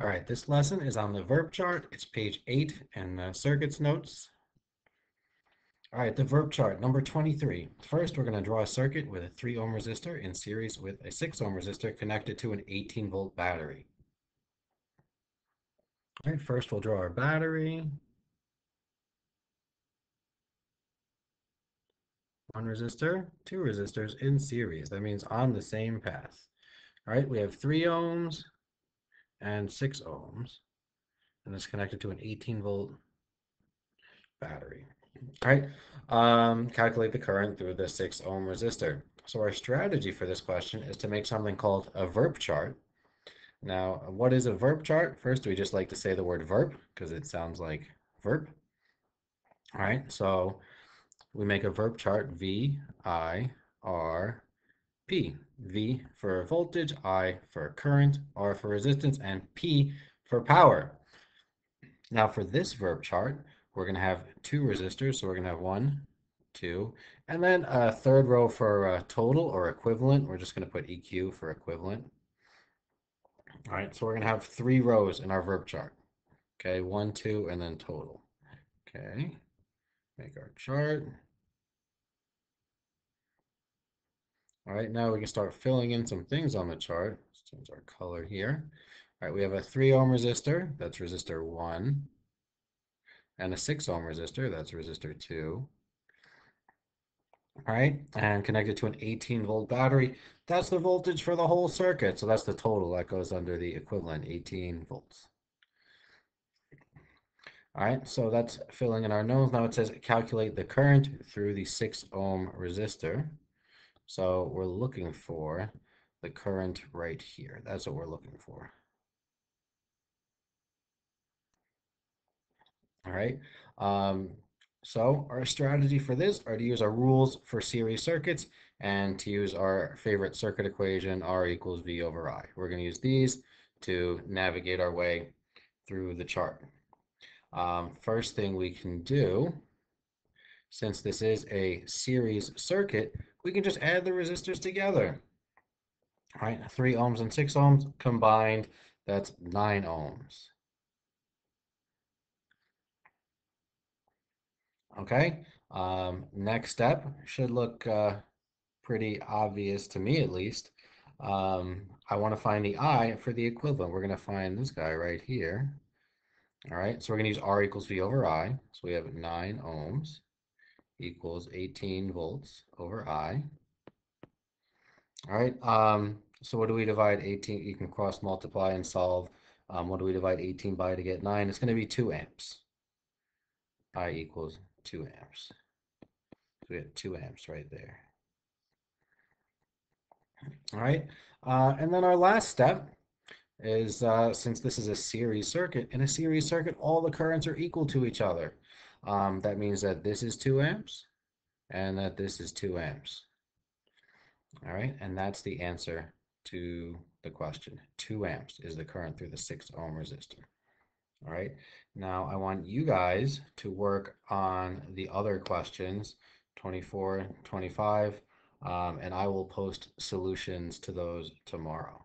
All right, this lesson is on the VERP chart. It's page 8 in the circuits notes. All right, the VERP chart, number 23. First, we're going to draw a circuit with a 3 ohm resistor in series with a 6 ohm resistor connected to an 18-volt battery. All right, first we'll draw our battery. One resistor, two resistors in series. That means on the same path. All right, we have 3 ohms and 6 ohms, and it's connected to an 18-volt battery. All right, calculate the current through the 6 ohm resistor. So our strategy for this question is to make something called a VERP chart. Now, what is a VERP chart? First, we just like to say the word VERP because it sounds like VERP. All right, so we make a VERP chart, V, I, R, P. V for voltage, I for current, R for resistance, and P for power. Now for this VERP chart, we're going to have 2 resistors. So we're going to have 1, 2, and then a third row for total or equivalent. We're just going to put EQ for equivalent. All right, so we're going to have 3 rows in our VERP chart. Okay, 1, 2, and then total. Okay, make our chart. All right, now we can start filling in some things on the chart. Let's change our color here. All right, we have a 3 ohm resistor, that's resistor 1, and a 6 ohm resistor, that's resistor 2. All right, and connected to an 18-volt battery. That's the voltage for the whole circuit. So that's the total that goes under the equivalent, 18 volts. All right, so that's filling in our nodes. Now it says calculate the current through the 6 ohm resistor. So we're looking for the current right here. That's what we're looking for. All right. Um, so our strategy for this are to use our rules for series circuits and to use our favorite circuit equation, R equals V over I. We're going to use these to navigate our way through the chart. First thing we can do, since this is a series circuit, we can just add the resistors together. All right, 3 ohms and 6 ohms combined, that's 9 ohms. Okay, next step should look pretty obvious to me at least. I want to find the I for the equivalent. We're going to find this guy right here. All right, so we're going to use R equals V over I. So we have 9 ohms equals 18 volts over I. All right, so what do we divide 18? You can cross multiply and solve. What do we divide 18 by to get 9? It's going to be 2 amps. I equals 2 amps. So we have 2 amps right there. All right, and then our last step is since this is a series circuit, in a series circuit, all the currents are equal to each other. That means that this is 2 amps and that this is 2 amps. All right, and that's the answer to the question. 2 amps is the current through the 6 ohm resistor. All right, now I want you guys to work on the other questions, 24, 25, and I will post solutions to those tomorrow.